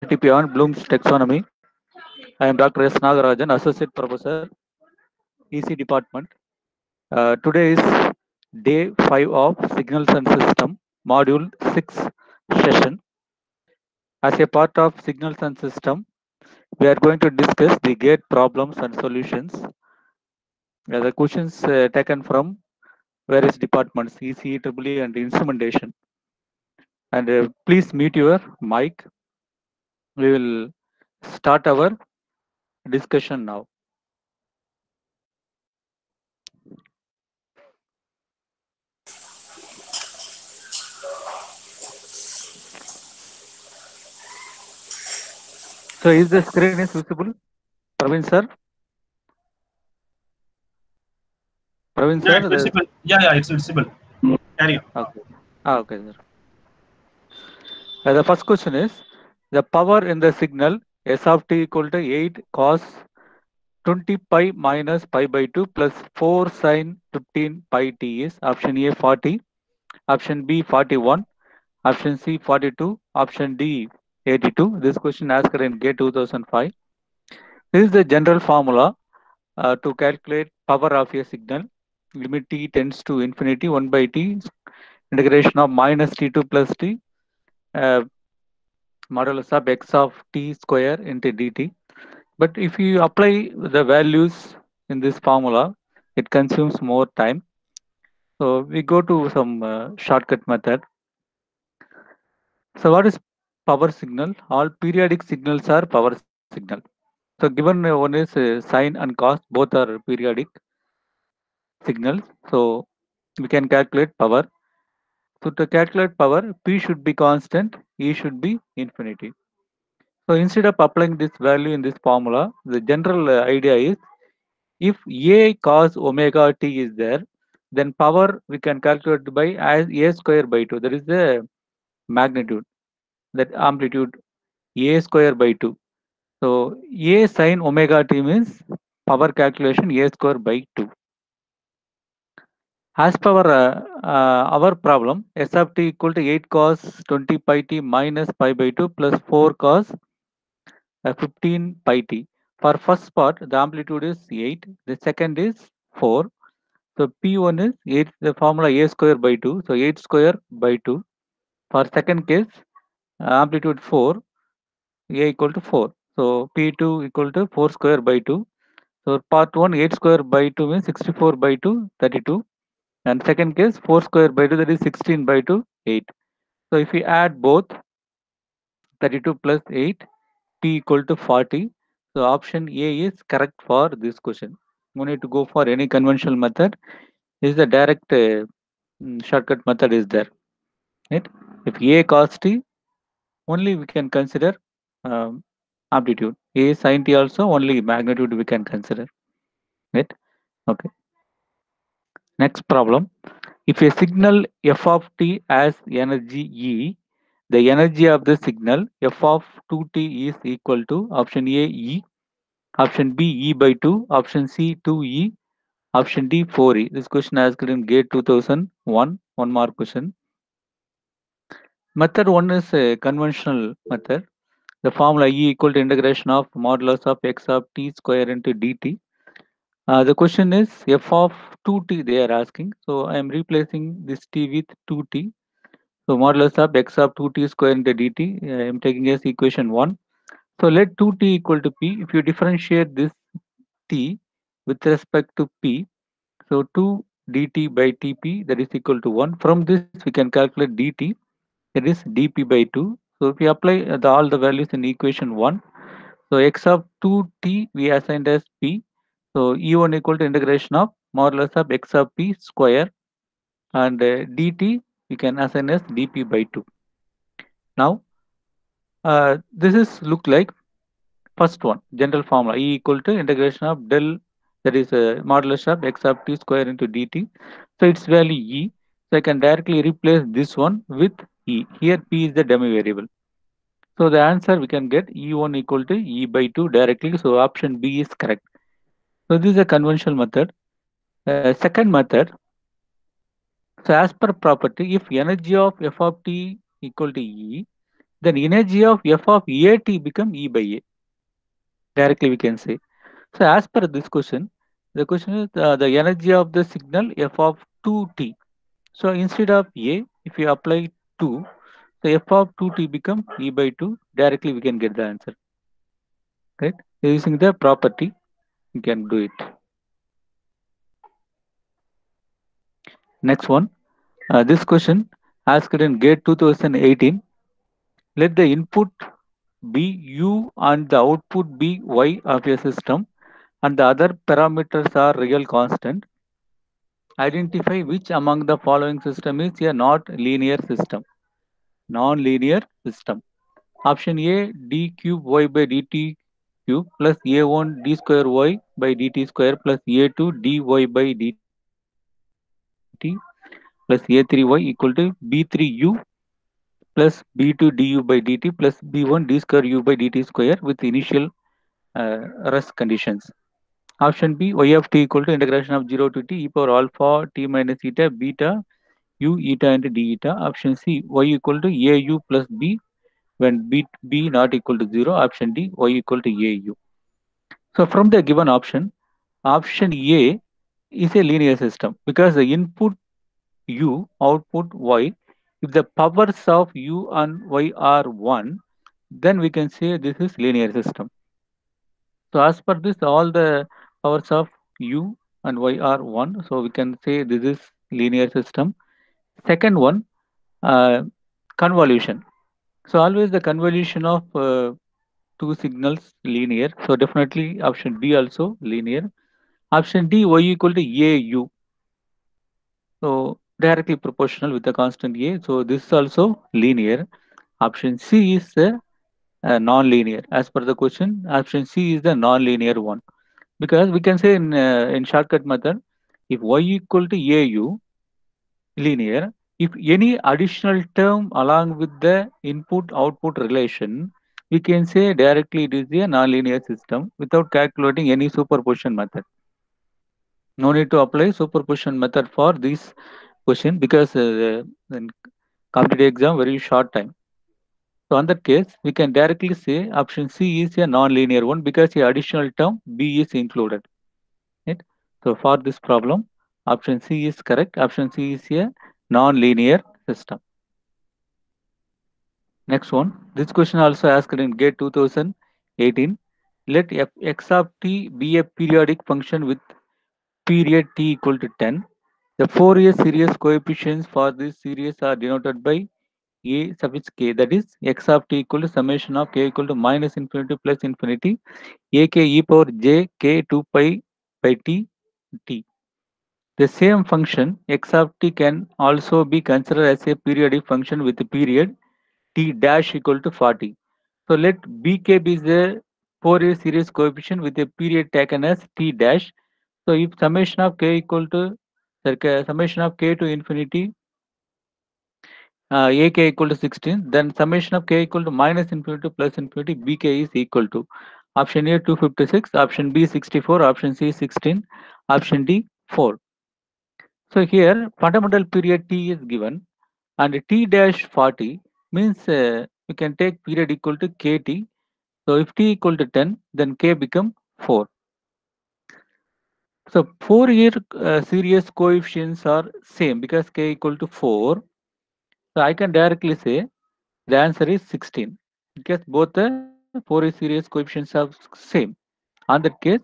TP on Bloom's Taxonomy. I am Dr. S. Nagarajan, Associate Professor, EC Department. Today is day 5 of Signals and System, Module 6 session. As a part of Signals and System, we are going to discuss the gate problems and solutions. The questions taken from various departments, ECE, EEE, and Instrumentation. And please mute your mic. We will start our discussion now. So is the screen is visible? Praveen sir? Praveen Yeah, sir? it's visible. Yeah, it's visible. Carry on. Okay. Okay, sir. The first question is, the power in the signal S of t equal to 8 cos 20 pi minus pi by 2 plus 4 sin 15 pi t is option A 40, option B 41, option C 42, option D 82. This question asked in GATE 2005. This is the general formula to calculate power of a signal. Limit t tends to infinity 1 by t integration of minus t2 plus t uh, modulus of x of t square into dt. But if you apply the values in this formula, it consumes more time. So we go to some shortcut method. So what is power signal? All periodic signals are power signal. So given one is sine and cos, both are periodic signals. So we can calculate power. So to calculate power, P should be constant, E should be infinity. So instead of applying this value in this formula, the general idea is if A cos omega t is there, then power we can calculate by as A square by 2. That is the magnitude, that amplitude A square by 2. So A sin omega t means power calculation A square by 2. As per our problem, S of t equal to 8 cos 20 pi t minus pi by 2 plus 4 cos 15 pi t. For first part, the amplitude is 8. The second is 4. So P1 is 8, the formula A square by 2. So 8 square by 2. For second case, amplitude 4, A equal to 4. So P2 equal to 4 square by 2. So part 1, 8 square by 2 means 64 by 2, 32. And second case, 4 square by 2, that is 16 by 2, 8. So if we add both, 32 plus 8, P equal to 40. So option A is correct for this question. No need to go for any conventional method. This is the direct shortcut method is there. Right? If A cos t, only we can consider um, amplitude. A sin t also only magnitude we can consider. Right? Okay. Next problem. If a signal f of t has energy E, the energy of the signal f of 2t is equal to option A E, option B E by 2, option C 2E, option D 4E. This question asked in GATE 2001, one more question. Method 1 is a conventional method. The formula E equal to integration of modulus of x of t square into dt. The question is f of 2t they are asking. So I am replacing this t with 2t. So modulus of x of 2t square into dt. I am taking as equation 1. So let 2t equal to p. If you differentiate this t with respect to p, so 2 dt by tp that is equal to 1. From this we can calculate dt, that is dp by 2. So if we apply all the values in equation 1, so x of 2t we assigned as p. So e1 equal to integration of modulus of x of p square, and dt we can assign as dp by 2. Now this is look like first one, general formula E equal to integration of del, that is modulus of x of t square into dt. So its value E. So I can directly replace this one with E. Here P is the dummy variable. So the answer we can get E1 equal to E by 2 directly. So option B is correct. So this is a conventional method. Second method. So as per property, if energy of f of t equal to E, then energy of f of at become E by A. Directly we can say. So as per this question, the question is the energy of the signal f of 2t. So instead of A, if you apply 2, so f of 2t become E by 2. Directly we can get the answer. Right? Using the property, we can do it. Next one. This question asked in GATE 2018. Let the input be U and the output be Y of a system and the other parameters are real constant. Identify which among the following system is a not linear system. Non-linear system. Option A d cube y by dt cube plus a1 d square y by dt square plus a2 dy by dt plus a3y equal to b3u plus b2 du by dt plus b1 d square u by dt square with initial rest conditions. Option B y of t equal to integration of 0 to t e power alpha t minus eta beta u eta and d eta. Option C y equal to au plus b when b not equal to 0. Option D y equal to au. So from the given option A is a linear system because the input u, output y. If the powers of u and y are 1, then we can say this is linear system. So as per this, all the powers of u and y are 1. So we can say this is linear system. Second one, uh, convolution. So always the convolution of two signals linear. So definitely option B also linear. Option D y equal to AU. So directly proportional with the constant A. So this is also linear. Option C is non-linear. As per the question, option C is the non-linear one. Because we can say in shortcut method, if y equal to AU linear, if any additional term along with the input output relation, we can say directly it is a nonlinear system without calculating any superposition method. No need to apply superposition method for this question because in competitive exam very short time. So on that case, we can directly say option C is a non-linear one because the additional term B is included. Right? So for this problem, option C is correct. Option C is a non-linear system. Next one. This question also asked in GATE 2018. Let f x of t be a periodic function with period t equal to 10. The Fourier series coefficients for this series are denoted by a suffix k, that is x of t equal to summation of k equal to minus infinity plus infinity ak e power j k 2 pi by t. The same function x of t can also be considered as a periodic function with the period t dash equal to 40. So let bk be the Fourier series coefficient with a period taken as t dash. So if summation of k equal to summation of k to infinity ak equal to 16, then summation of k equal to minus infinity to plus infinity bk is equal to option A 256, option B 64, option C 16, option D 4. So here fundamental period t is given and t dash 40 means you can take period equal to kt. So if t equal to 10, then k become 4. So 4-year series coefficients are same because k equal to 4. So I can directly say the answer is 16 because both the Fourier series coefficients are same. On that case,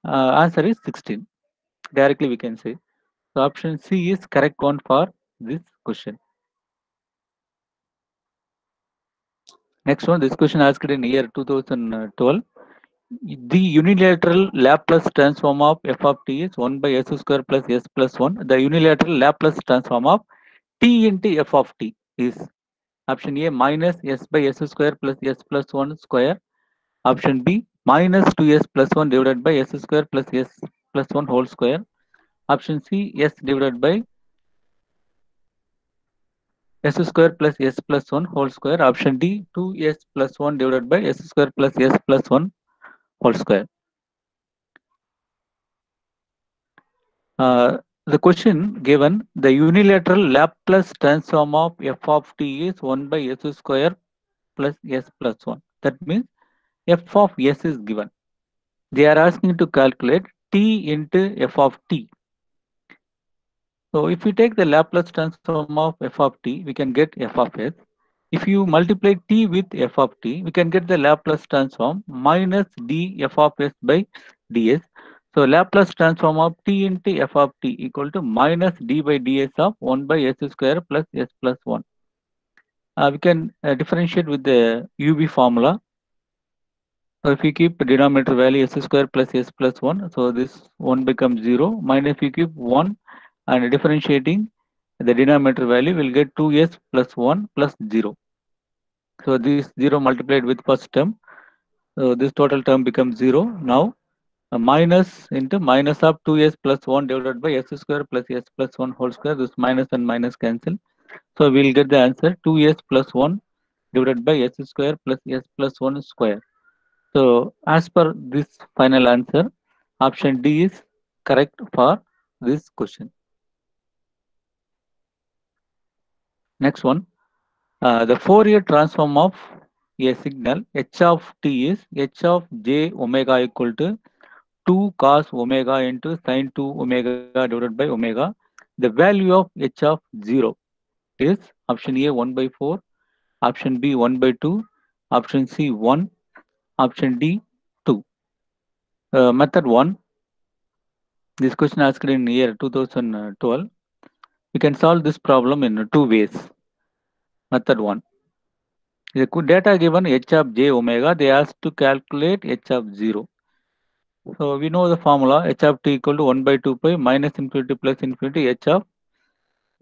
answer is 16. Directly we can say. So option C is correct one for this question. Next one, this question asked in year 2012. The unilateral Laplace transform of f of t is 1 by s square plus s plus 1. The unilateral Laplace transform of t into f of t is option A minus s by s square plus s plus 1 square. Option B minus 2s plus 1 divided by s square plus s plus 1 whole square. Option C s divided by s square plus s plus 1 whole square. Option D 2s plus 1 divided by s square plus s plus 1 whole square. The question given, the unilateral Laplace transform of f of t is 1 by s square plus s plus 1. That means f of s is given. They are asking to calculate t into f of t. So if we take the Laplace transform of f of t, we can get f of s. If you multiply t with f of t, we can get the Laplace transform minus d f of s by ds. So Laplace transform of t into f of t equal to minus d by ds of 1 by s square plus s plus 1. We can differentiate with the UV formula. So if you keep denominator value s square plus s plus 1, so this 1 becomes 0. Minus if you keep 1 and differentiating the denominator value, will get 2s plus 1 plus 0. So this 0 multiplied with first term. So this total term becomes 0. Now minus into minus of 2s plus 1 divided by s square plus s plus 1 whole square. This minus and minus cancel. So we'll get the answer 2s plus 1 divided by s square plus s plus 1 square. So as per this final answer, option D is correct for this question. Next one, the Fourier transform of a signal h of t is h of j omega equal to 2 cos omega into sin 2 omega divided by omega. The value of h of 0 is option A 1 by 4, option B 1 by 2, option C 1, option D 2. Method 1, this question asked in year 2012. We can solve this problem in two ways. Method 1. The data given h of j omega, they asked to calculate h of 0. So we know the formula h of t equal to 1 by 2 pi minus infinity plus infinity h of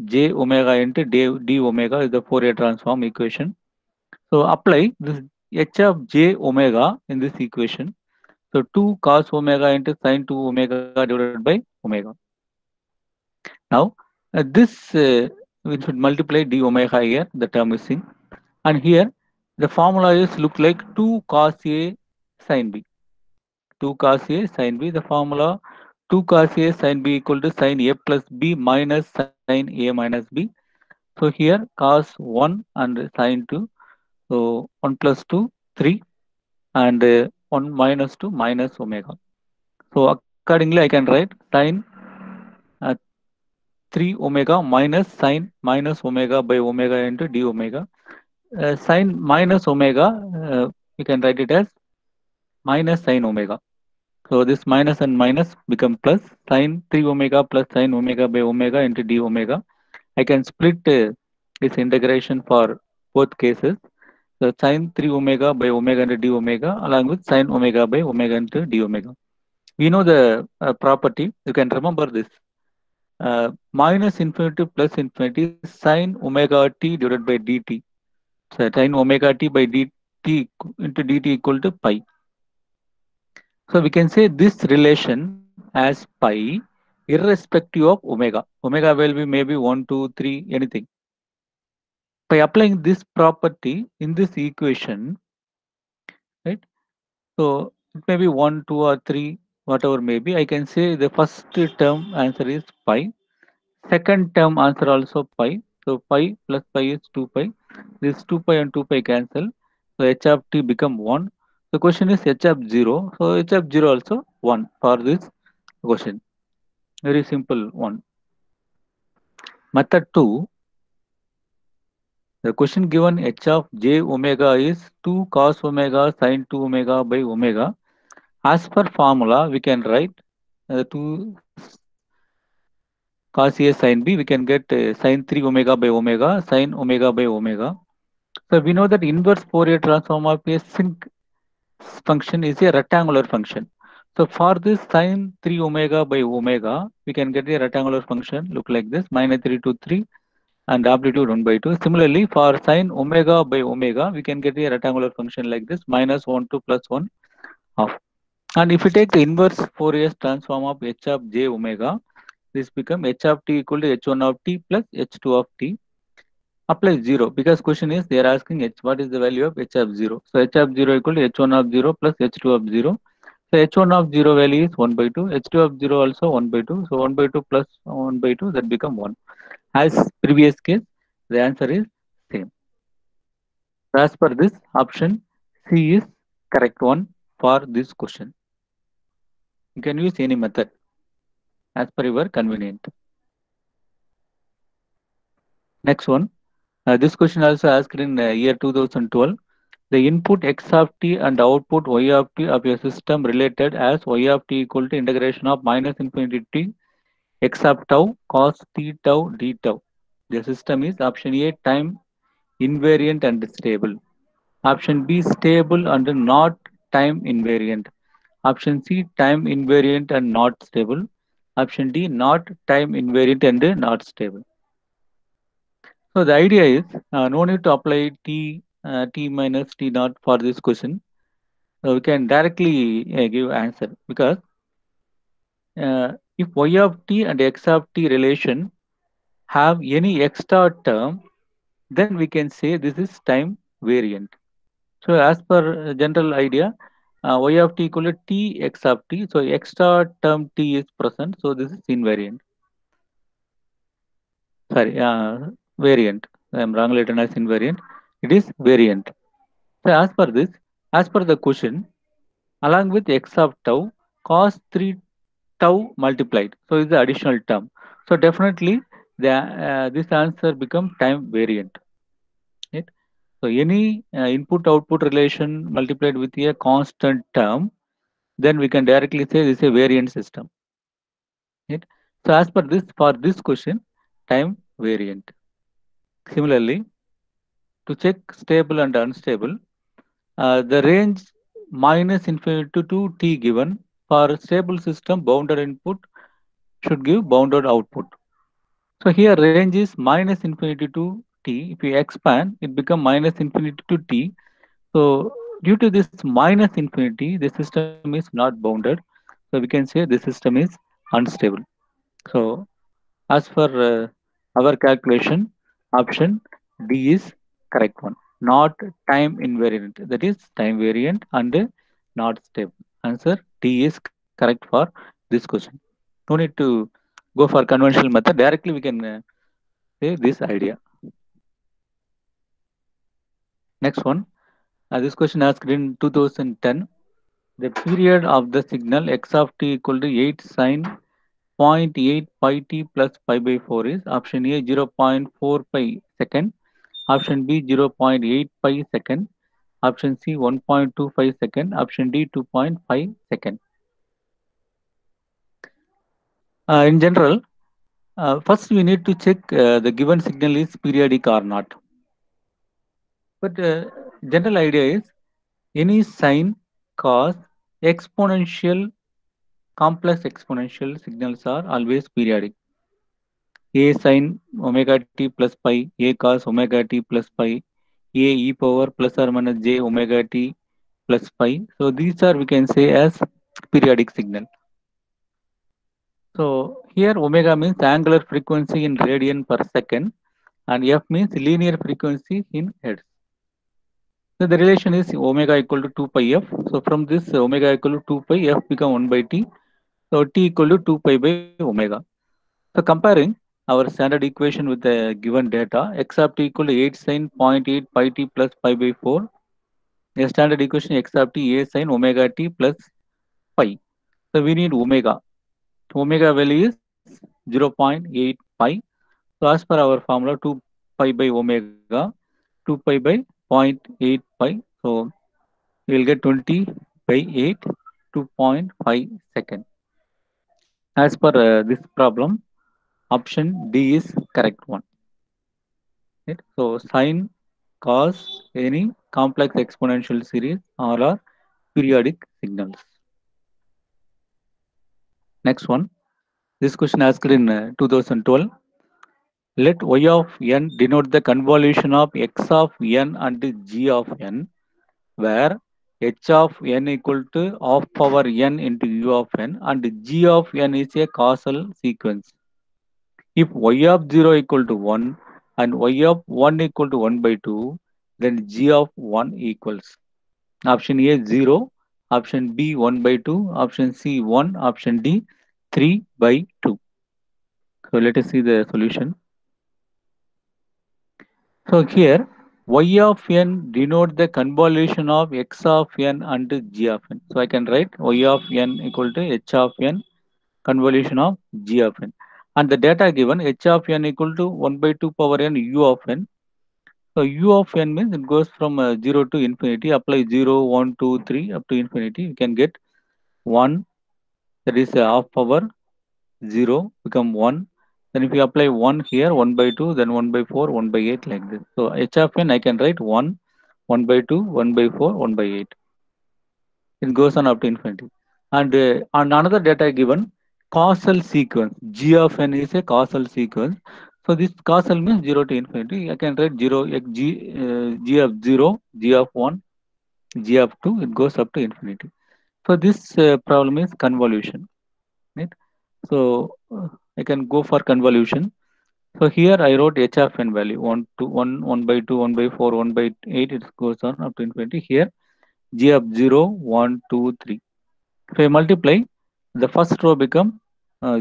j omega into d omega is the Fourier transform equation. So apply this h of j omega in this equation. So 2 cos omega into sin 2 omega divided by omega. Now we should multiply d omega here, the term is in. And here the formula is look like 2 cos A sin B. 2 cos A sin B. The formula 2 cos A sin B equal to sin A plus B minus sin A minus B. So here cos 1 and sin 2. So 1 plus 2, 3 and 1 minus 2 minus omega. So accordingly I can write sin uh, 3 omega minus sin minus omega by omega into d omega. Sin minus omega, we can write it as minus sin omega. So this minus and minus become plus sin 3 omega plus sin omega by omega into d omega. I can split this integration for both cases. So sin 3 omega by omega into d omega along with sin omega by omega into d omega. We know the property. You can remember this. Minus infinity plus infinity sin omega t divided by dt. So sin omega t by dt into dt equal to pi. So we can say this relation as pi irrespective of omega. Omega will be maybe 1, 2, 3, anything. By applying this property in this equation, right? So it may be 1, 2 or 3, whatever may be. I can say the first term answer is pi. Second term answer also pi. So pi plus pi is 2 pi. This 2 pi and 2 pi cancel. So h of t become 1. The question is h of 0. So h of 0 also 1 for this question. Very simple one. Method 2. The question given h of j omega is 2 cos omega sin 2 omega by omega. As per formula, we can write 2 cos A sin B, we can get sin 3 omega by omega, sin omega by omega. So we know that inverse Fourier transform of a sinc function is a rectangular function. So for this sin 3 omega by omega, we can get a rectangular function look like this, minus 3 to 3 and amplitude 1 by 2. Similarly, for sin omega by omega, we can get a rectangular function like this, minus 1 to plus 1 half. And if we take the inverse Fourier transform of h of j omega, this become h of t equal to h1 of t plus h2 of t. Apply 0 because question is they are asking h, what is the value of h of 0. So h of 0 equal to h1 of 0 plus h2 of 0. So h1 of 0 value is 1 by 2, h2 of 0 also 1 by 2. So 1 by 2 plus 1 by 2, that become 1. As previous case, the answer is same. So as per this, option C is correct one for this question. You can use any method as per your convenient. Next one. This question also asked in year 2012. The input x of t and output y of t of a system related as y of t equal to integration of minus infinity t x of tau cos t tau d tau. The system is option A time invariant and stable. Option B stable and not time invariant. Option C time invariant and not stable. Option D not time invariant and not stable. So the idea is no need to apply t minus t naught for this question. We can directly give answer because if y of t and x of t relation have any extra term, then we can say this is time variant. So as per general idea, y of t equal to t x of t. So extra term t is present. So this is invariant. Sorry, variant. I am wrong written as invariant. It is variant. So as per the question, along with x of tau, cos 3 tau multiplied. So is the additional term. So definitely this answer become time variant. Right? So any input output relation multiplied with a constant term, then we can directly say this is a variant system. Right? So as per this, for this question, time variant. Similarly, to check stable and unstable, the range minus infinity to t given for stable system bounded input should give bounded output. So here range is minus infinity to t. If you expand, it become minus infinity to t. So due to this minus infinity, the system is not bounded. So we can say the system is unstable. So as for our calculation, option D is correct one. Not time invariant. That is time variant and not stable. Answer D is correct for this question. No need to go for conventional method. Directly we can say this idea. Next one. This question asked in 2010. The period of the signal x of t equal to 8 sine 0.8 pi t plus pi by 4 is option A 0.4 pi second, option B 0.8 pi second, option C 1.25 second, option D 2.5 second. In general, first we need to check the given signal is periodic or not. But general idea is any sine, cos, exponential, complex exponential signals are always periodic. A sin omega t plus pi, A cos omega t plus pi, A e power plus or minus j omega t plus pi. So these are we can say as periodic signal. So here omega means angular frequency in radian per second and f means linear frequency in hertz. So the relation is omega equal to 2 pi f. So from this omega equal to 2 pi f become 1 by t. So t equal to 2 pi by omega. So comparing our standard equation with the given data, x of t equal to 8 sin 0.8 pi t plus pi by 4. A standard equation x of t a sin omega t plus pi. So we need omega. Omega value is 0.8 pi. So as per our formula 2 pi by omega, 2 pi by 0.8 pi. So we will get 20 by 8, 2.5 second. As per this problem, option D is correct one. Right? So sine, cos, any complex exponential series all are periodic signals. Next one. This question asked in 2012. Let y of n denote the convolution of x of n and g of n, where h of n equal to half power n into u of n and g of n is a causal sequence. If y of 0 equal to 1 and y of 1 equal to 1 by 2, then g of 1 equals option A 0, option B 1 by 2, option C 1, option D 3 by 2. So let us see the solution. So here Y of n denote the convolution of x of n and g of n. So I can write y of n equal to h of n convolution of g of n. And the data given h of n equal to 1 by 2 power n u of n. So u of n means it goes from 0 to infinity. Apply 0, 1, 2, 3 up to infinity. You can get 1, that is half power 0 become 1. Then if you apply 1 here, 1 by 2, then 1 by 4, 1 by 8 like this. So h of n I can write 1, 1 by 2, 1 by 4, 1 by 8. It goes on up to infinity. And another data given causal sequence. G of n is a causal sequence. So this causal means 0 to infinity. I can write 0, g of 0, g of 1, g of 2. It goes up to infinity. So this problem is convolution. Right? So I can go for convolution. So here I wrote h of n value 1 to 1, 1 by 2, 1 by 4, 1 by 8. It goes on up to infinity. Here g of 0, 1, 2, 3. If I multiply, the first row become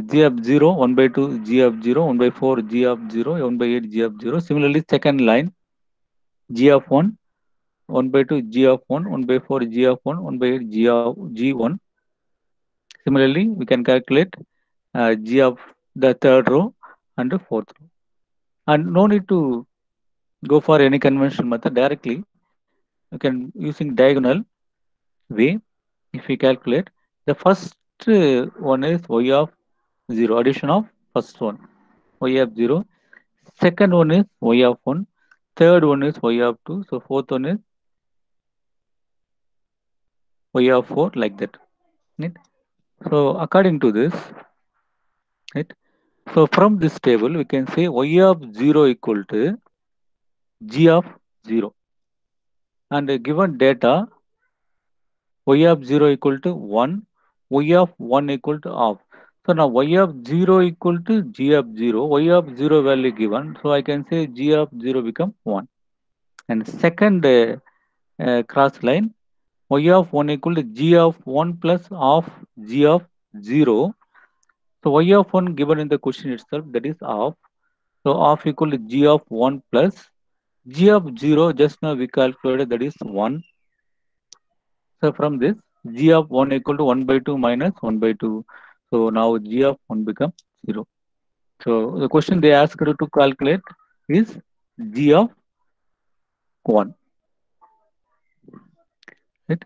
g of 0, 1 by 2, g of 0, 1 by 4, g of 0, 1 by 8, g of 0. Similarly, second line, g of 1, 1 by 2, g of 1, 1 by 4, g of 1, 1 by 8, g of g1. Similarly, we can calculate g of the third row and the fourth row. And no need to go for any conventional method directly. You can using diagonal way. If we calculate, the first one is y of 0, addition of first one, y of 0. Second one is y of 1. Third one is y of 2. So fourth one is y of 4, like that. Right? So according to this, right? So from this table, we can say y of 0 equal to g of 0. And given data, y of 0 equal to 1, y of 1 equal to half. So now y of 0 equal to g of 0, y of 0 value given. So I can say g of 0 become 1. And second cross line, y of 1 equal to g of 1 plus half g of 0. So y of 1 given in the question itself, that is half. So half equal to g of 1 plus g of 0, just now we calculated, that is 1. So from this, g of 1 equal to 1 by 2 minus 1 by 2. So now g of 1 becomes 0. So the question they asked you to calculate is g of 1. Right?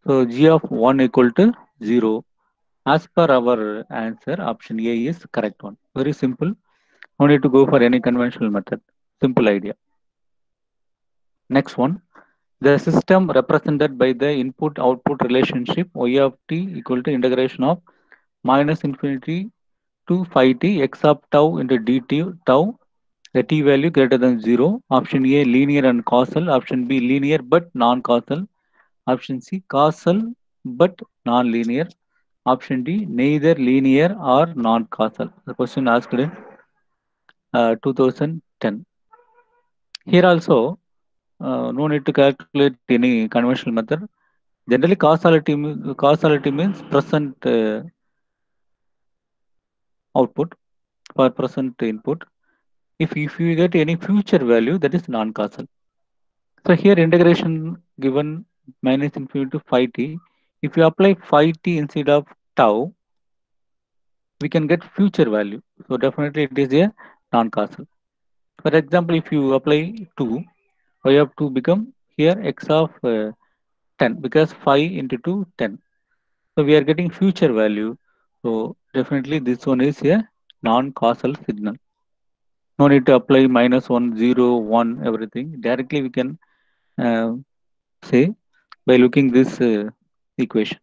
So g of 1 equal to 0. As per our answer, option A is correct one. Very simple. No need to go for any conventional method. Simple idea. Next one. The system represented by the input-output relationship y of t equal to integration of minus infinity to phi t x of tau into dt tau, the t value greater than 0. Option A linear and causal. Option B linear but non-causal. Option C causal but non-linear. Option D neither linear or non-causal. The question asked in 2010. Here also, no need to calculate any conventional method. Generally, causality means present output for present input. If you get any future value, that is non-causal. So here integration given minus infinity to phi t. If you apply phi t instead of tau, we can get future value. So definitely it is a non-causal. For example, if you apply 2, y of 2 become here x of 10 because 5 into 2, 10. So we are getting future value. So definitely this one is a non-causal signal. No need to apply minus 1, 0, 1, everything. Directly we can uh, say by looking this equation.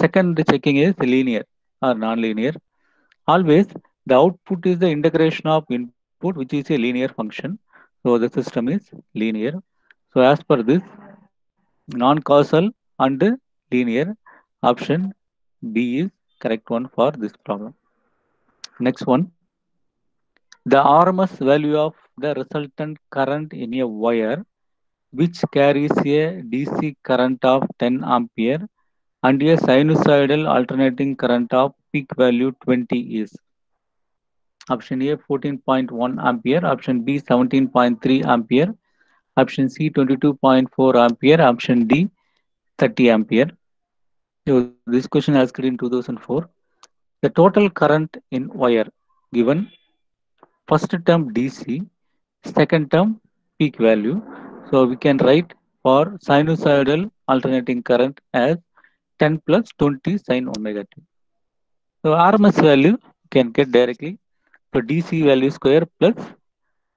Second checking is linear or non-linear. Always the output is the integration of input, which is a linear function. So the system is linear. So as per this, non-causal and linear, option B is correct one for this problem. Next one, the RMS value of the resultant current in a wire which carries a DC current of 10 ampere and a sinusoidal alternating current of peak value 20 is option A 14.1 ampere, option B 17.3 ampere, Option C 22.4 ampere. Option D 30 ampere. So this question asked in 2004. The total current in wire given first term DC, second term peak value. So we can write for sinusoidal alternating current as 10 plus 20 sine omega t. So RMS value you can get directly. So DC value square plus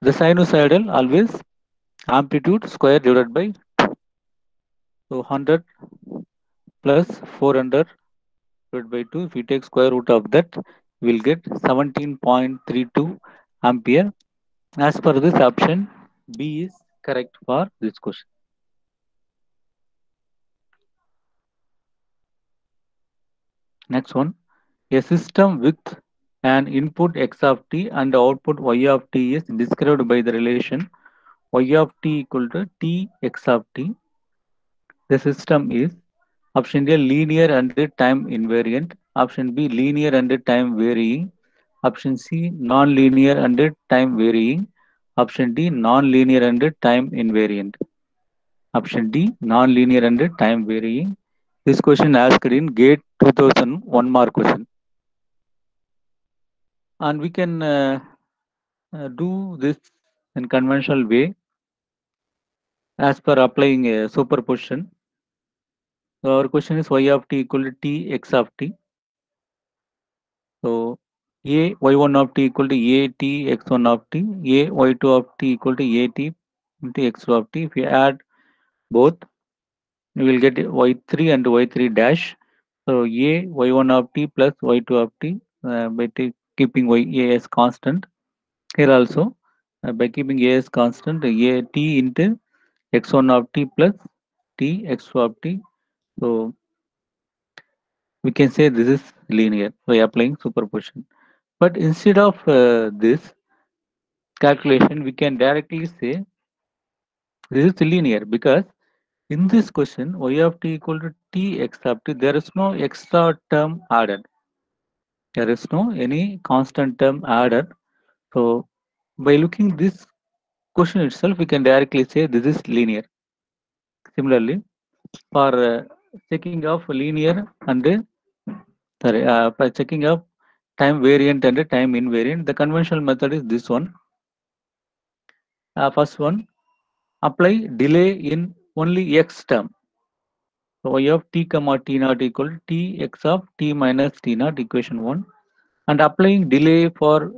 the sinusoidal always amplitude square divided by so 100 plus 400 divided by 2. If we take square root of that, we will get 17.32 ampere. As per this option, B is correct for this question. Next one, a system with an input x of t and output y of t is described by the relation y of t equal to t x of t. The system is option A linear and time invariant, option B linear and time varying, option C non-linear and time varying, option D non-linear and time invariant. Option D non-linear and time varying. This question asked in GATE 2001 mark question. And we can do this in conventional way as per applying a superposition. So our question is y of t equal to t x of t. So a y1 of t equal to a t x1 of t, a y2 of t equal to a t into x2 of t. If we add both, we will get y3 and y3 dash. So a y1 of t plus y2 of t by keeping a as constant. Here also by keeping a as constant, a t into x1 of t plus t x2 of t. So we can say this is linear by applying superposition. But instead of this calculation, we can directly say this is linear because in this question y of t equal to t x of t, there is no extra term added. There is no any constant term added. So by looking this question itself, we can directly say this is linear. Similarly, for checking of linear and by checking of time variant and time invariant, the conventional method is this one. First one, apply delay in only x term. So y of t comma t naught equal to t x of t minus t naught, equation 1, and applying delay for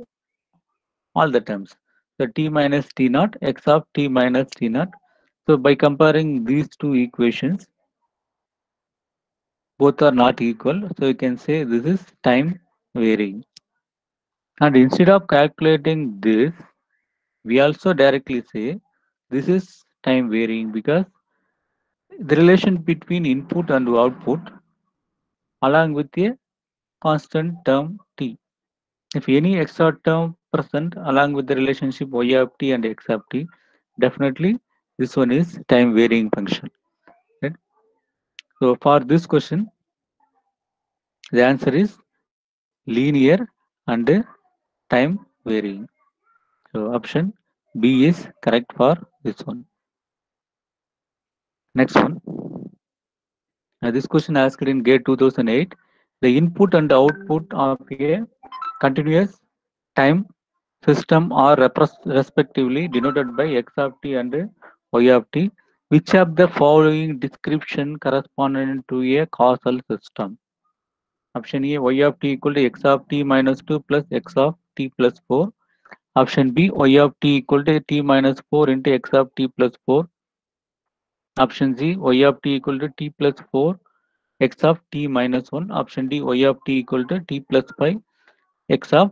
all the terms. So t minus t naught x of t minus t naught. So by comparing these two equations, both are not equal. So you can say this is time varying. And instead of calculating this, we also directly say this is time varying because the relation between input and output along with a constant term t. If any extra term present along with the relationship y of t and x of t, definitely this one is time varying function. Right? So for this question, the answer is linear and time varying. So option B is correct for this one. Next one. This question asked in GATE 2008. The input and output of a continuous time system are respectively denoted by x of t and y of t. Which of the following description corresponding to a causal system? Option A, y of t equal to x of t minus 2 plus x of t plus 4. Option B, y of t equal to t minus 4 into x of t plus 4. Option C, y of t equal to t plus 4 x of t minus 1. Option D, y of t equal to t plus 5 x of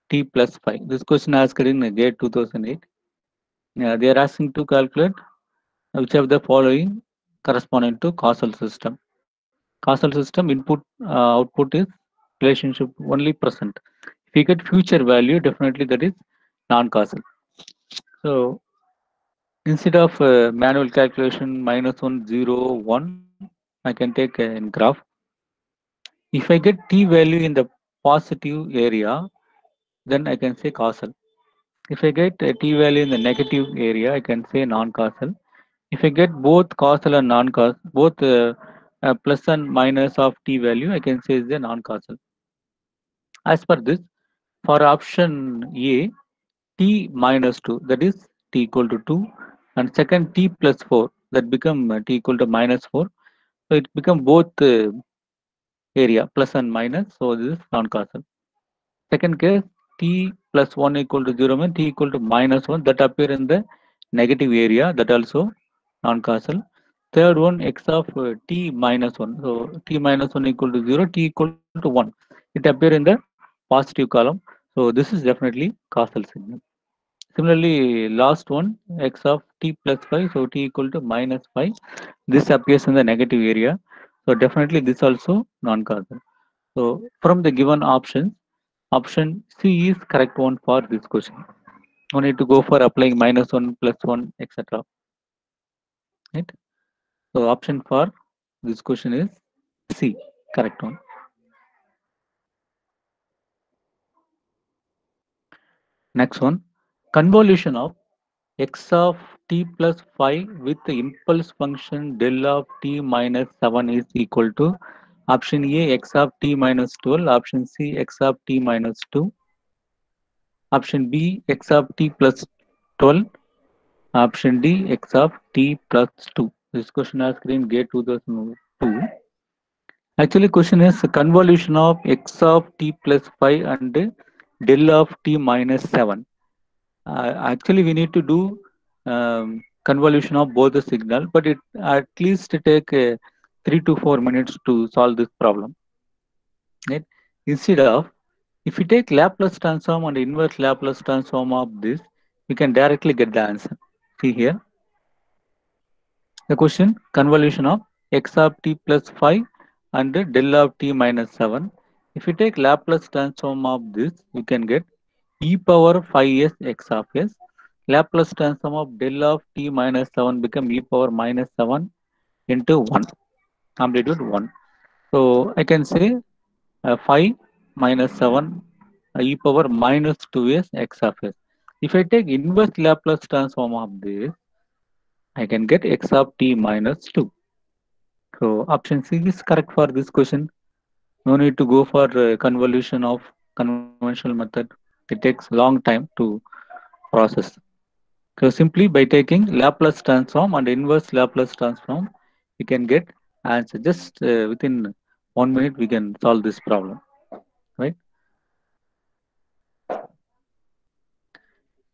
t plus 5. This question asked in GATE 2008. They are asking to calculate which of the following corresponding to causal system. Causal system input output is relationship only present. If you get future value, definitely that is non-causal. So instead of manual calculation minus 1, 0, 1, I can take in graph. If I get t value in the positive area, then I can say causal. If I get a t value in the negative area, I can say non-causal. If I get both causal and non-causal, both plus and minus of t value, I can say is a non-causal. As per this, for option A, t minus 2, that is t equal to 2, and second t plus 4, that become t equal to minus 4. So it become both area plus and minus, so this is non-causal. Second case, t plus 1 equal to 0 means t equal to minus 1, that appear in the negative area, that also non-causal. Third one, x of t minus 1. So t minus 1 equal to 0, t equal to 1. It appear in the positive column. So this is definitely causal signal. Similarly, last one, x of t plus 5, so t equal to minus 5. This appears in the negative area. So definitely this also non-causal. So from the given options, option C is correct one for this question. No need to go for applying minus 1, plus 1, etc. Right? So option for this question is C, correct one. Next one, convolution of x of t plus 5 with the impulse function del of t minus 7 is equal to option A x of t minus 12, option C x of t minus 2, option B x of t plus 12, option D x of t plus 2. This question asked in GATE 2002. Actually, question is convolution of x of t plus 5 and del of t minus 7. Actually, we need to do convolution of both the signal, but it at least take 3 to 4 minutes to solve this problem. Right? Instead of, if we take Laplace transform and inverse Laplace transform of this, we can directly get the answer. See here, the question convolution of x of t plus 5 and del of t minus 7. If you take Laplace transform of this, you can get e power 5s x of s. Laplace transform of del of t minus 7 become e power minus 7 into 1, amplitude 1. So I can say 5 minus 7 e power minus 2s x of s. If I take inverse Laplace transform of this, I can get x of t minus 2. So option C is correct for this question. No need to go for convolution of conventional method. It takes long time to process. So simply by taking Laplace transform and inverse Laplace transform, we can get answer. Just within 1 minute, we can solve this problem, right?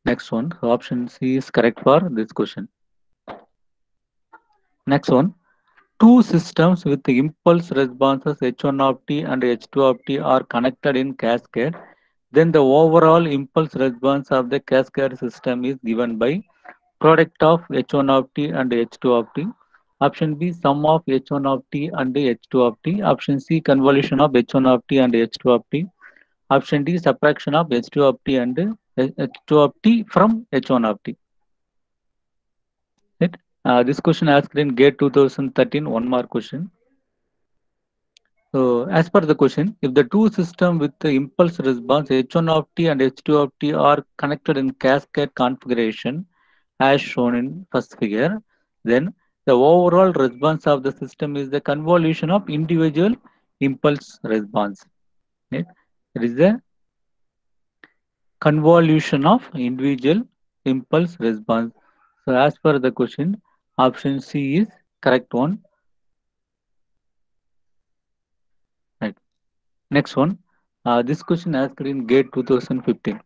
Next one, so option C is correct for this question. Next one, two systems with the impulse responses h1 of t and h2 of t are connected in cascade. Then the overall impulse response of the cascade system is given by product of h1 of t and h2 of t. Option B, sum of h1 of t and h2 of t. Option C, convolution of h1 of t and h2 of t. Option D, subtraction of h2 of t and h2 of t from h1 of t. Right? This question asked in GATE 2013, one more question. So as per the question, if the two systems with the impulse response h1 of t and h2 of t are connected in cascade configuration as shown in first figure, then the overall response of the system is the convolution of individual impulse response. Right? It is the convolution of individual impulse response. So as per the question, option C is correct one. Right. Next one. This question asked in GATE 2015.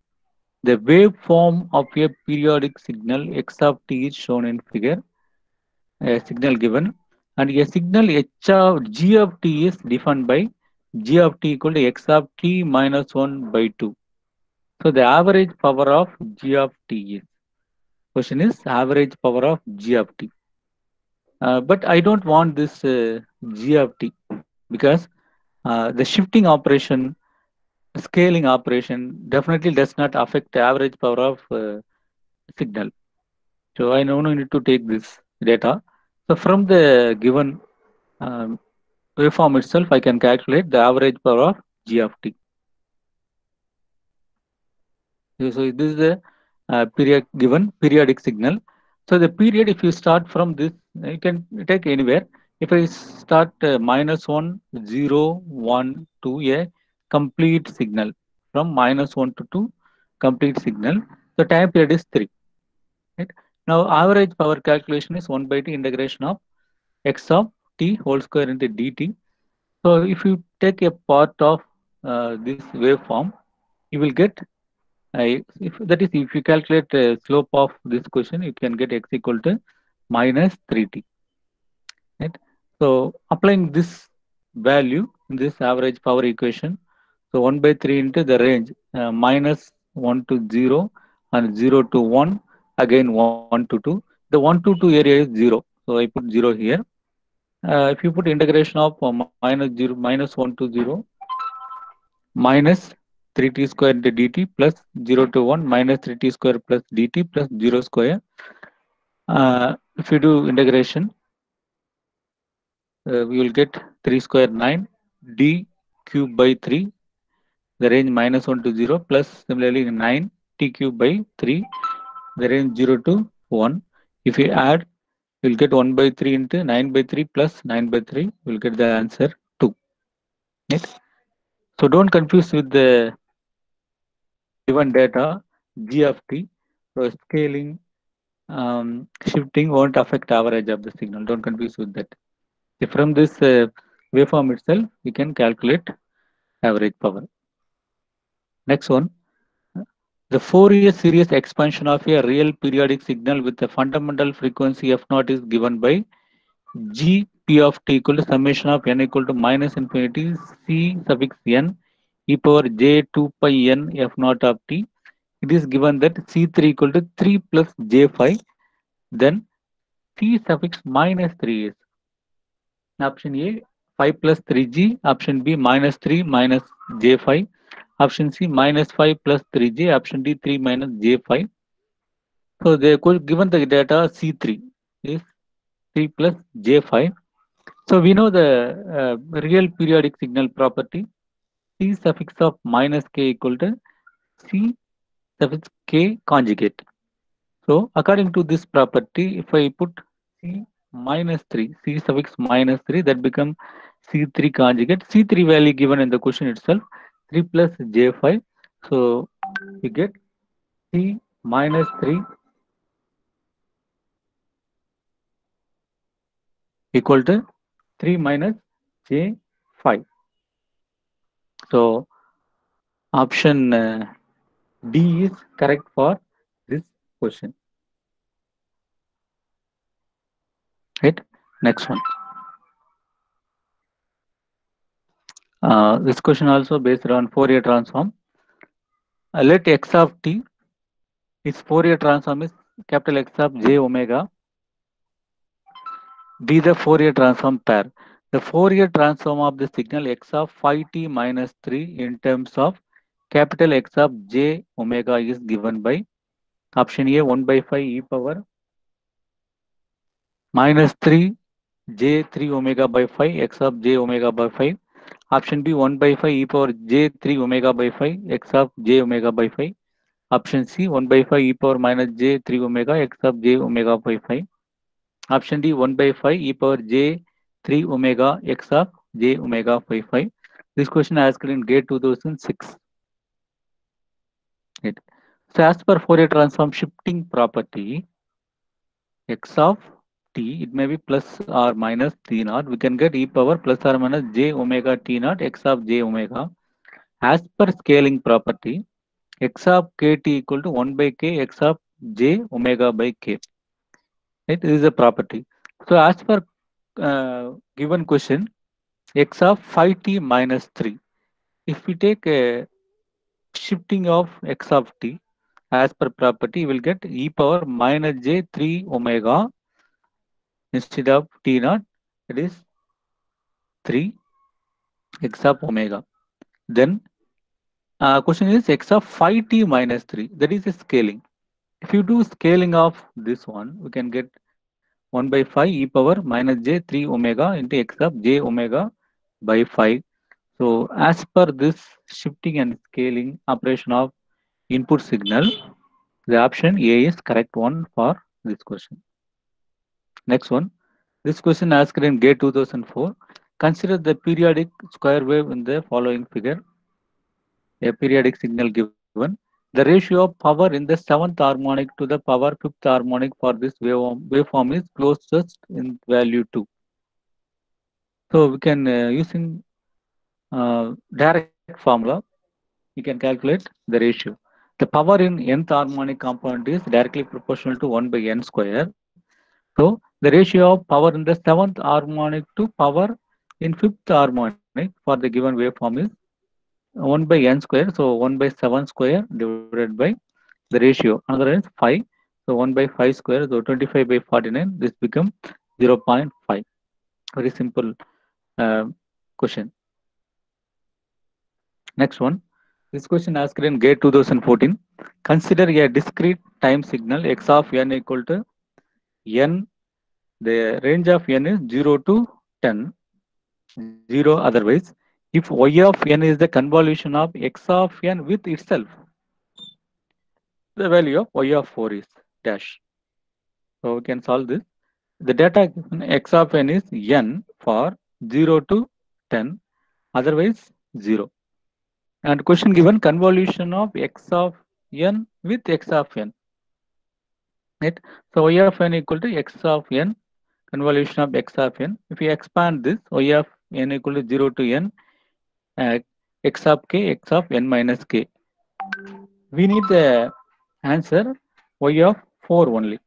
The waveform of a periodic signal x of t is shown in figure. A signal given, and a signal h of g of t is defined by g of t equal to x of t minus 1 by 2. So the average power of g of t is. Question is average power of g of t. But I don't want this g of t because the shifting operation, scaling operation definitely does not affect the average power of signal. So I now need to take this data. So from the given um, waveform itself, I can calculate the average power of g of t. So this is the period given periodic signal. So the period, if you start from this, you can take anywhere. If I start minus 1, 0, 1, 2, a complete signal from minus 1 to 2 complete signal. The time period is 3. Right? Now average power calculation is 1 by t integration of x of t whole square into dt. So if you take a part of this waveform, you will get if that is if you calculate slope of this question, you can get x equal to minus 3t. Right? So applying this value in this average power equation, so 1 by 3 into the range minus 1 to 0 and 0 to 1, again 1 to 2. The 1 to 2 area is 0. So I put 0 here. If you put integration of minus 0 minus 1 to 0 minus 3t square into dt plus 0 to 1 minus 3t square plus dt plus 0 square. If you do integration, we will get 3 square 9 d cube by 3, the range minus 1 to 0 plus similarly 9 t cube by 3, the range 0 to 1. If you add, you'll get 1 by 3 into 9 by 3 plus 9 by 3, we'll get the answer 2. Right? So don't confuse with the given data g of t. So scaling, shifting won't affect average of the signal. Don't confuse with that. So from this waveform itself, we can calculate average power. Next one, the Fourier series expansion of a real periodic signal with a fundamental frequency f naught is given by g p of t equal to summation of n equal to minus infinity c suffix n e power j 2 pi n f naught of t. It is given that c3 equal to 3 plus j5, then c suffix minus 3 is option A 5 plus 3g, option B minus 3 minus j5, option C minus 5 plus 3j, option D 3 minus j5. So they could given the data C3 is 3 plus j5. So we know the real periodic signal property C suffix of minus k equal to C suffix k conjugate. So according to this property, if I put C minus 3, C suffix minus 3, that become C3 conjugate. C3 value given in the question itself, 3 plus J5. So you get C minus 3 equal to 3 minus J5. So option D is correct for this question. Right? Next one. This question also based on Fourier transform. Let x of t is Fourier transform is capital X of j omega be the Fourier transform pair. The Fourier transform of the signal x of phi t minus 3 in terms of capital X of j omega is given by option A 1 by 5 e power minus 3 j 3 omega by 5 x of j omega by 5. Option B 1 by 5 e power j 3 omega by 5 x of j omega by 5. Option C 1 by 5 e power minus j 3 omega x of j omega by 5. Option D 1 by 5 e power j 3 omega x of j omega by 5. This question asked in GATE 2006. Right. So as per Fourier transform shifting property, x of t, it may be plus or minus t naught. We can get e power plus or minus j omega t naught x of j omega. As per scaling property, x of kt equal to 1 by k x of j omega by k. Right? This is a property. So as per given question, x of phi t minus 3. If we take a shifting of x of t as per property, you will get e power minus j 3 omega instead of t naught, that is 3 x of omega. Then question is x of phi t minus 3, that is a scaling. If you do scaling of this one, we can get 1 by 5 e power minus j 3 omega into x of j omega by 5. So as per this shifting and scaling operation of input signal, The option A is correct one for this question. Next one. This question asked in GATE 2004. Consider the periodic square wave in the following figure. A periodic signal given. The ratio of power in the seventh harmonic to the power fifth harmonic for this waveform is closest in value to. So we can using direct formula, you can calculate the ratio. The power in nth harmonic component is directly proportional to 1 by n square. So the ratio of power in the seventh harmonic to power in fifth harmonic for the given waveform is 1 by n square. So 1 by 7 square divided by the ratio. Another is 5. So 1 by 5 square. So 25 by 49. This become 0.5. Very simple question. Next one. This question asked in GATE 2014. Consider a discrete time signal x of n equal to n. The range of n is 0 to 10. 0 otherwise. If y of n is the convolution of x of n with itself, the value of y of 4 is dash. So we can solve this. The data given x of n is n for 0 to 10, otherwise 0. And question given convolution of x of n with x of n. Right? So y of n equal to x of n, convolution of x of n. If we expand this, y of n equal to 0 to n, uh, x of k, x of n minus k. We need the answer y of 4 only.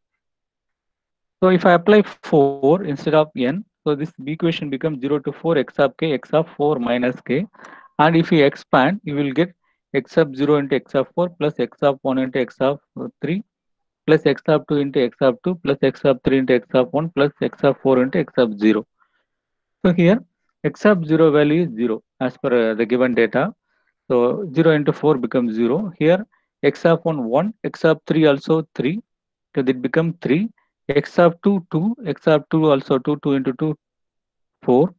So if I apply 4 instead of n, so this equation becomes 0 to 4 x of k, x of 4 minus k. And if you expand, you will get x of 0 into x of 4 plus x of 1 into x of 3 plus x of 2 into x of 2 plus x of 3 into x of 1 plus x of 4 into x of 0. So here x of 0 value is 0 as per the given data. So 0 into 4 becomes 0. Here x of 1 1, x of 3 also 3. So it becomes 3. X of 2 2, x of 2 also 2, 2 into 2 4.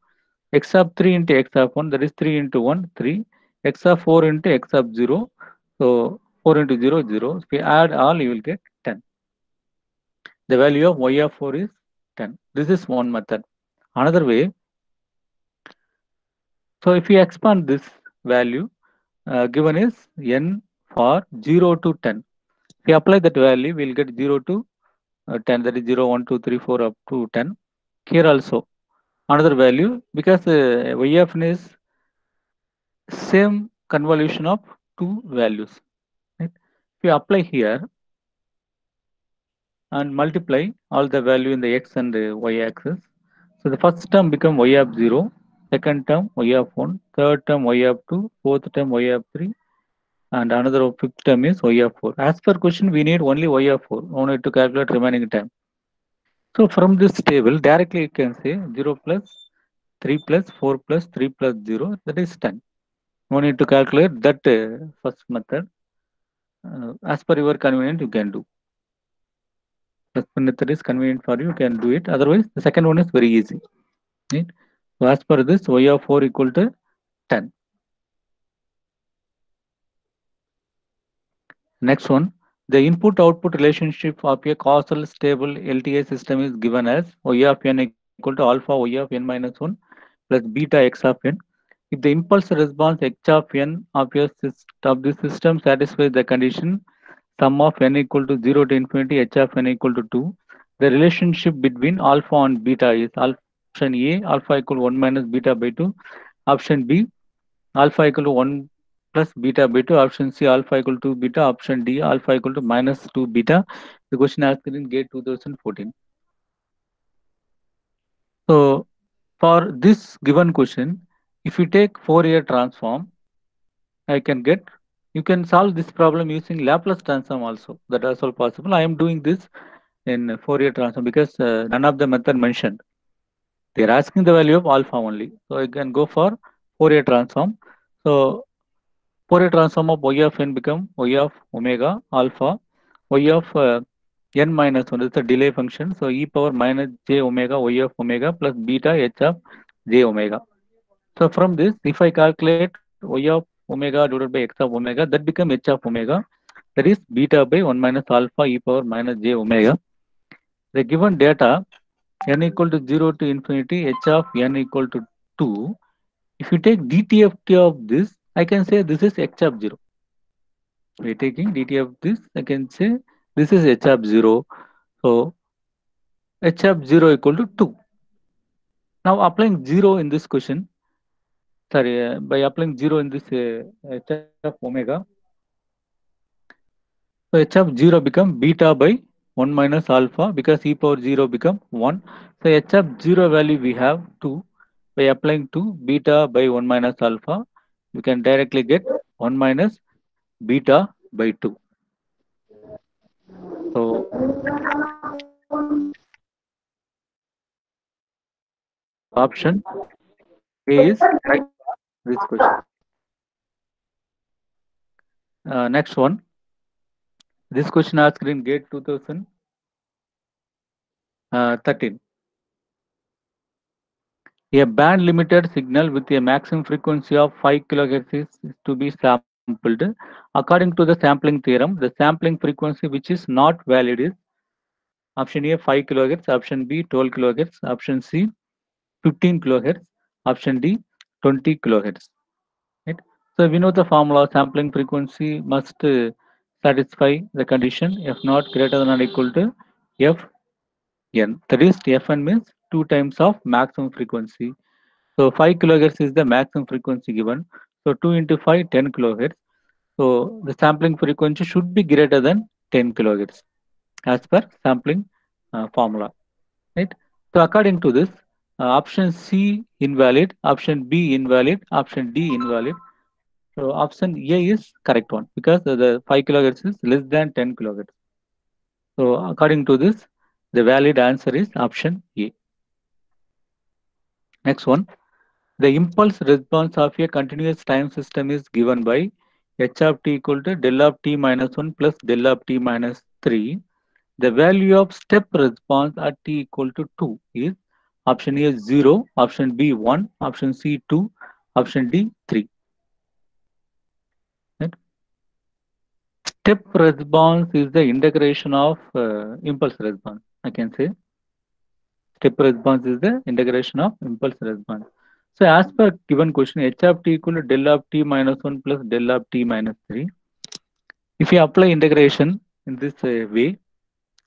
X of 3 into x of 1, that is 3 into 1 3. X of 4 into x of 0. So 4 into 0 0. If we add all, you will get 10. The value of y of 4 is 10. This is one method. Another way, so if we expand this value, given is n for 0 to 10. If we apply that value, we will get 0 to 10, that is 0 1 2 3 4 up to 10. Here also another value, because y of n is same convolution of two values. Right? If you apply here and multiply all the value in the x and the y axis, so the first term become y of 0, second term y of 1, third term y of 2, fourth term y of 3, and another fifth term is y of 4. As per question, we need only y of 4. No need to calculate remaining time. So from this table, directly you can say 0 plus 3 plus 4 plus 3 plus 0, that is 10. No need to calculate that first method. As per your convenience, you can do. The method is convenient for you, you can do it. Otherwise, the second one is very easy. Right? So as per this, y of 4 equal to 10. Next one, the input-output relationship of a causal stable LTI system is given as y of n equal to alpha y of n minus 1 plus beta x of n. If the impulse response h of n of the system satisfies the condition sum of n equal to 0 to infinity h of n equal to 2, the relationship between alpha and beta is option A, alpha equal 1 minus beta by 2, option B, alpha equal to 1 plus beta by 2, option C, alpha equal to beta, option D, alpha equal to minus 2 beta. The question asked in GATE 2014. So for this given question, if you take Fourier transform, I can get, you can solve this problem using Laplace transform also. That is also possible. I am doing this in Fourier transform because none of the method mentioned. They are asking the value of alpha only. So I can go for Fourier transform. So Fourier transform of y of n become y of omega alpha, y of n minus 1 is the delay function. So e power minus j omega y of omega plus beta h of j omega. So from this, if I calculate y of omega divided by x of omega, that become h of omega. that is beta by 1 minus alpha e power minus j omega. The given data n equal to 0 to infinity h of n equal to 2. If you take dtft of this, I can say this is h of 0. By taking dt of this, I can say this is h of 0. So h of 0 equal to 2. Now applying 0 in this question, sorry, by applying 0 in this h of omega, so h of 0 become beta by 1 minus alpha because e power 0 become 1. So h of 0 value we have 2. By applying 2 beta by 1 minus alpha, we can directly get 1 minus beta by 2. So option A is correct for this question. Next one. This question asked in GATE 2013. A band limited signal with a maximum frequency of 5 kHz is to be sampled. According to the sampling theorem, the sampling frequency which is not valid is option A 5 kHz, option B 12 kHz, option C 15 kHz, option D 20 kHz. Right? So we know the formula sampling frequency must satisfy the condition f not greater than or equal to fn. That is fn means 2 times of maximum frequency. So 5 kHz is the maximum frequency given. So 2 into 5, 10 kHz. So the sampling frequency should be greater than 10 kHz as per sampling formula. Right? So according to this, option C invalid, option B invalid, option D invalid. So option A is correct one because the 5 kHz is less than 10 kHz. So according to this, the valid answer is option A. Next one. The impulse response of a continuous time system is given by h of t equal to del of t minus 1 plus del of t minus 3. The value of step response at t equal to 2 is option A 0, option B 1, option C 2, option D 3. Right? Step response is the integration of impulse response. I can say step response is the integration of impulse response. So as per given question, h of t equal to del of t minus 1 plus del of t minus 3. If you apply integration in this way,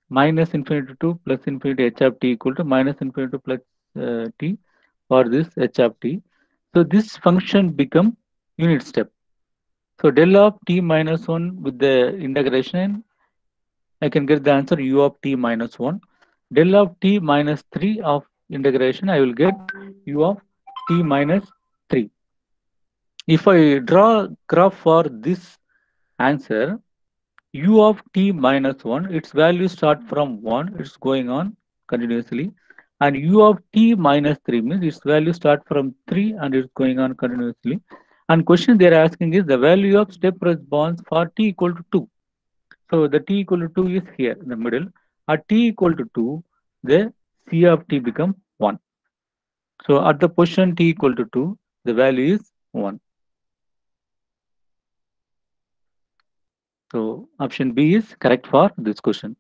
minus infinity to plus infinity h of t equal to minus infinity to plus t for this h of t. So this function become unit step. So del of t minus 1 with the integration, I can get the answer u of t minus 1. Del of t minus 3 of integration, I will get u of t minus 3. If I draw graph for this answer, u of t minus 1, its value start from 1, it's going on continuously. And u of t minus 3 means its value start from 3 and it's going on continuously. And question they are asking is the value of step response for t equal to 2. So the t equal to 2 is here in the middle. At t equal to 2, the c of t become 1. So at the position t equal to 2, the value is 1. So option B is correct for this question.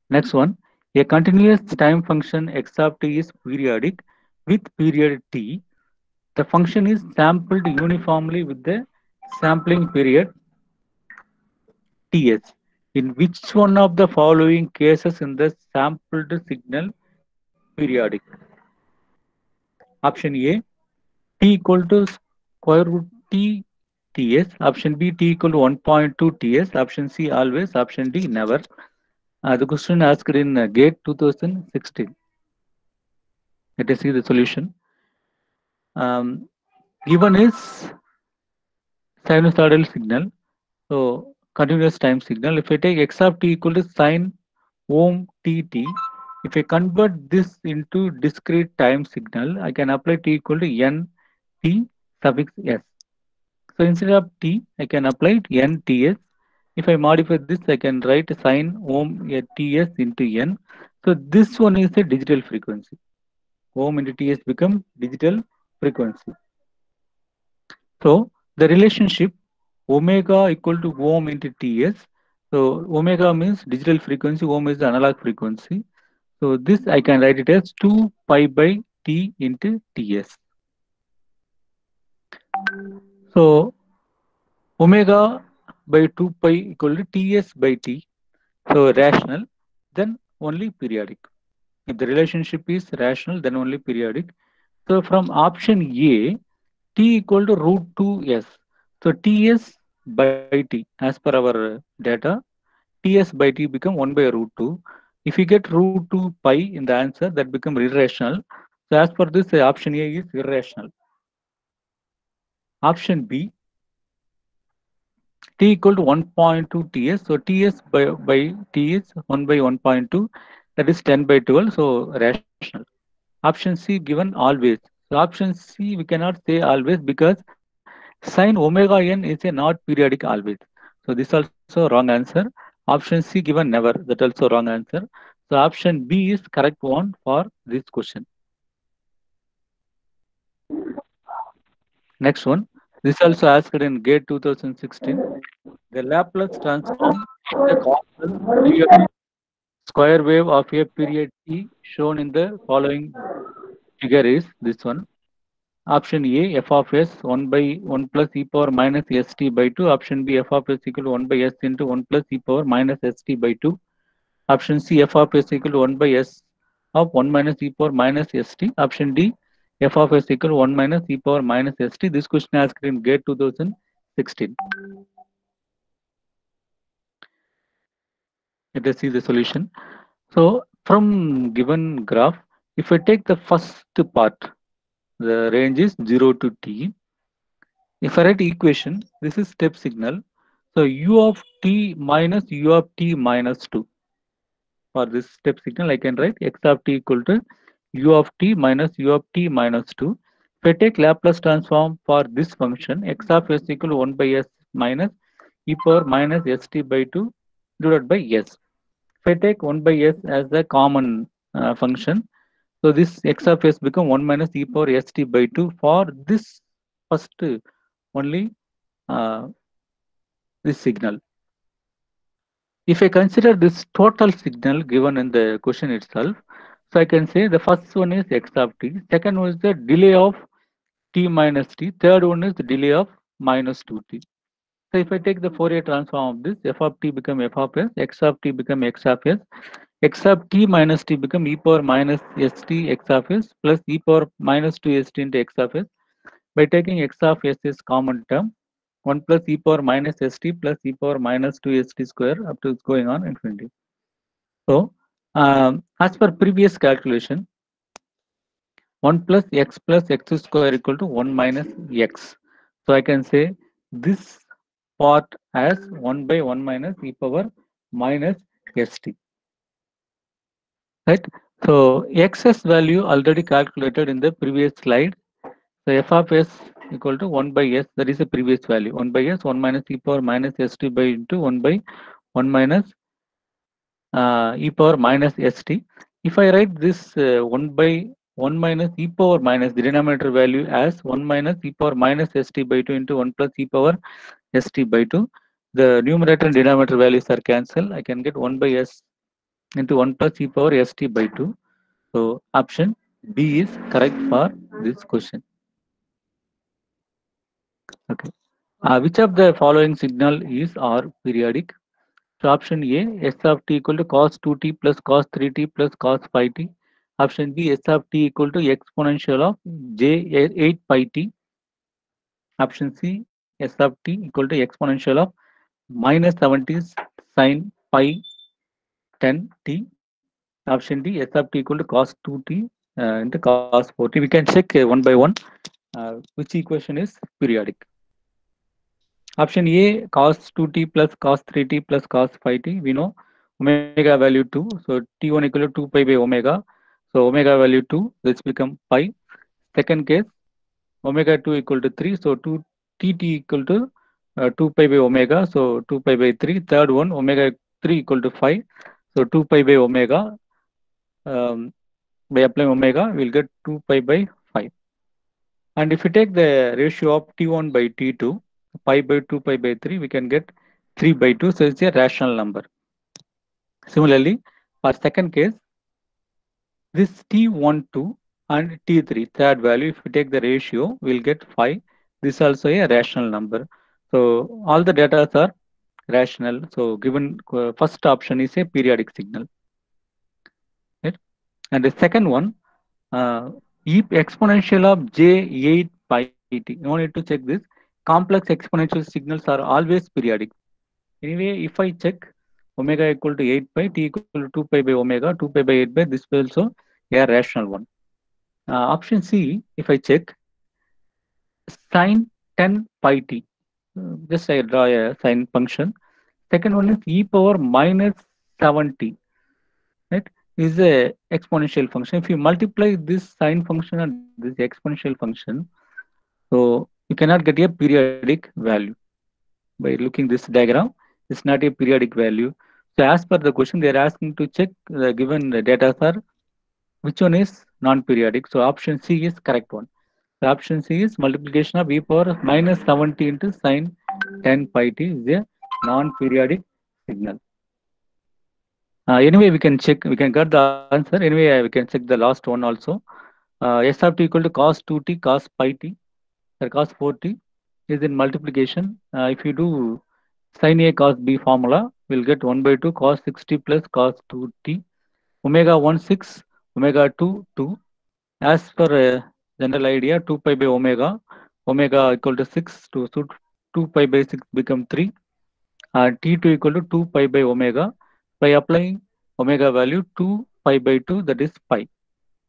Next one, a continuous time function x of t is periodic with period t. The function is sampled uniformly with the sampling period ts. In which one of the following cases in the sampled signal periodic? Option A, t equal to square root t ts. Option B, t equal to 1.2 ts. Option C, always. Option D, never. The question asked in GATE 2016. Let us see the solution. Um, Given is sinusoidal signal, so continuous time signal. If I take x of t equal to sine ohm tt, if I convert this into discrete time signal, I can apply t equal to n t suffix s. So instead of t, I can apply n ts. If I modify this, I can write sine ohm ts into n. So this one is a digital frequency. Ohm into ts become digital frequency. So the relationship omega equal to ohm into Ts. So omega means digital frequency, ohm is the analog frequency. So this I can write it as 2 pi by T into Ts. So omega by 2 pi equal to Ts by T. So rational, then only periodic. If the relationship is rational, then only periodic. So from option A, T equal to root 2s. So Ts by T, as per our data, Ts by T become 1 by root 2. If you get root 2 pi in the answer, that become irrational. So as per this, option A is irrational. Option B, T equal to 1.2 Ts. So Ts by T is 1 by 1.2. That is 10 by 12. So rational. Option C given always. So option C we cannot say always because sin omega n is a not periodic always. So this also wrong answer. Option C given never. That also wrong answer. So option B is correct one for this question. Next one. This also asked in GATE 2016. The Laplace transform of the causal periodic square wave of a period t shown in the following figure is this one. Option A, f of s 1 by 1 plus e power minus st by 2. Option B, f of s equal to 1 by s into 1 plus e power minus st by 2. Option C, f of s equal to 1 by s of 1 minus e power minus st. Option D, f of s equal to 1 minus e power minus st. This question asked in GATE 2016. Let us see the solution. So from given graph, if I take the first part, the range is 0 to t. If I write equation, this is step signal. So u of t minus u of t minus 2. For this step signal, I can write x of t equal to u of t minus u of t minus 2. If I take Laplace transform for this function, x of s equal to 1 by s minus e power minus st by 2 divided by s. If I take 1 by s as the common function, so this x of s become 1 minus e power st by 2 for this first only uh, this signal. If I consider this total signal given in the question itself, so I can say the first one is x of t, second one is the delay of t minus t, third one is the delay of minus 2t. So if I take the Fourier transform of this, f of t become f of s, x of t become x of s, x of t minus t become e power minus st x of s plus e power minus 2 st into x of s. By taking x of s is common term, 1 plus e power minus st plus e power minus 2 st square up to going on infinity. So, as per previous calculation, 1 plus x square equal to 1 minus x. So, I can say this part as 1 by 1 minus e power minus st. Right? So, x's value already calculated in the previous slide. So, f of s equal to 1 by s, that is the previous value. 1 by s, 1 minus e power minus st by into 1 by 1 minus e power minus st. If I write this 1 by 1 minus e power minus the denominator value as 1 minus e power minus st by 2 into 1 plus e power st by 2, the numerator and denominator values are cancelled. I can get 1 by s into 1 plus e power st by 2. So option B is correct for this question. Okay. Which of the following signal is or periodic? So option A, s of t equal to cos 2t plus cos 3t plus cos 5t. Option B, s of t equal to exponential of j 8 pi t. Option C, s of t equal to exponential of minus 70 sine pi 10 t. Option D, s of t equal to cos 2t into cos 4t. We can check one by one which equation is periodic. Option A, cos 2t plus cos 3t plus cos 5t. We know omega value 2. So t1 equal to 2 pi by omega. So omega value 2, this become pi. Second case, omega 2 equal to 3. So 2 tt equal to 2 pi by omega. So 2 pi by 3. Third one, omega 3 equal to 5. So 2 pi by omega. By applying omega, we'll get 2 pi by 5. And if you take the ratio of t1 by t2, pi by 2 pi by 3, we can get 3 by 2. So it's a rational number. Similarly, for second case, this T12 and T3, third value, if we take the ratio, we'll get 5. This is also a rational number. So all the data are rational. So given first option is a periodic signal. Right? And the second one, uh, exponential of j8 pi t. No need to check this. Complex exponential signals are always periodic. Anyway, if I check omega equal to 8 pi, t equal to 2 pi by omega, 2 pi by 8 by, this is also a rational one. Option C, if I check sine 10 pi t, just I draw a sine function. Second one is e power minus 7t, right? Is a exponential function. If you multiply this sine function and this exponential function, so you cannot get a periodic value. By looking this diagram, it's not a periodic value. So as per the question, they are asking to check the given data are which one is non-periodic. So option C is correct one. The option C is multiplication of e power minus 70 into sine 10 pi t is a non-periodic signal. Anyway, we can check, we can get the answer. Anyway, we can check the last one also. S of t equal to cos 2t cos pi t or cos 4t is in multiplication. If you do sin A cos B formula, we'll get 1 by 2 cos 60 plus cos 2t, omega 1 6, omega 2 2. As per general idea, 2 pi by omega, omega equal to 6, so 2 pi by 6 become 3, t2 equal to 2 pi by omega. By applying omega value 2 pi by 2, that is pi.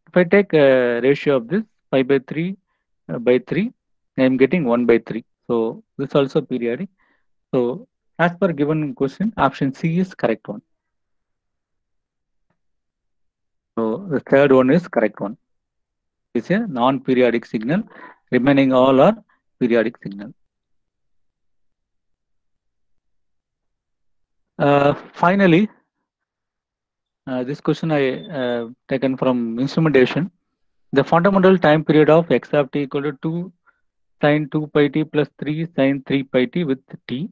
If I take a ratio of this pi by 3 by 3, I am getting 1 by 3. So this also periodic. So as per given question, option C is correct one. So the third one is correct one. It's a non-periodic signal. Remaining all are periodic signal. Finally, this question I taken from instrumentation. The fundamental time period of x of t equal to 2 sin 2 pi t plus 3 sin 3 pi t with t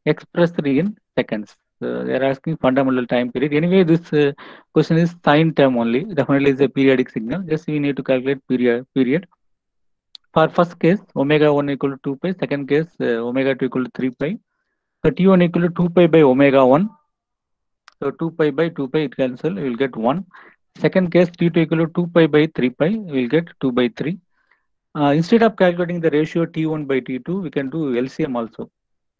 expressed in seconds. They are asking fundamental time period. Anyway, this question is sine term only. Definitely is a periodic signal. Just we need to calculate period. For first case, omega 1 equal to 2 pi. Second case, omega 2 equal to 3 pi. So t1 equal to 2 pi by omega 1. So 2 pi by 2 pi, it cancel. We will get 1. Second case, t2 equal to 2 pi by 3 pi. We will get 2 by 3. Instead of calculating the ratio t1 by t2, we can do LCM also.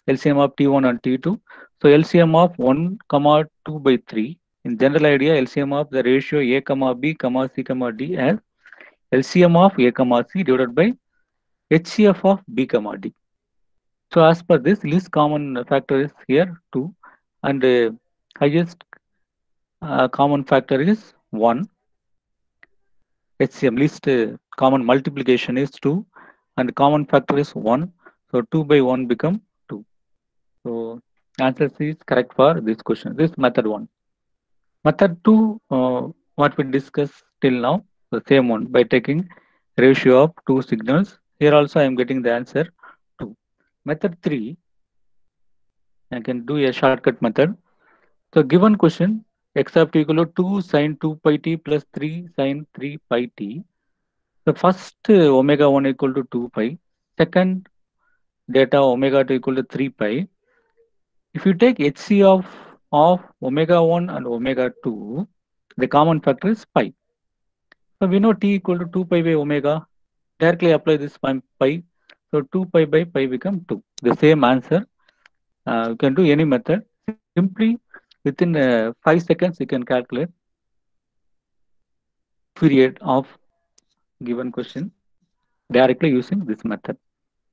LCM of t1 and t2. So LCM of 1 comma 2 by 3. In general idea, LCM of the ratio a comma b comma c comma d as LCM of a comma c divided by HCF of b comma d. So as per this, least common factor is here 2, and highest common factor is 1. HCM least common multiplication is 2, and common factor is 1. So 2 by 1 become 2. So answer C is correct for this question. This method 1. Method 2, what we discussed till now, the same one by taking ratio of two signals. Here also I am getting the answer 2. Method 3, I can do a shortcut method. So given question, x of t equal to 2 sin 2 pi t plus 3 sin 3 pi t. The first omega 1 equal to 2 pi. Second data omega 2 equal to 3 pi. If you take HC of omega 1 and omega 2, the common factor is pi. So we know t equal to 2 pi by omega. Directly apply this pi. So 2 pi by pi become 2. The same answer. You can do any method. Simply within 5 seconds, you can calculate period of given question directly using this method.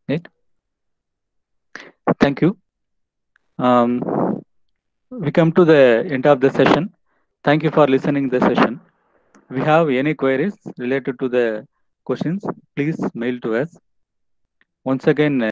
Right? Thank you. We come to the end of the session. Thank you for listening the session. If you have any queries related to the questions, please mail to us. Once again,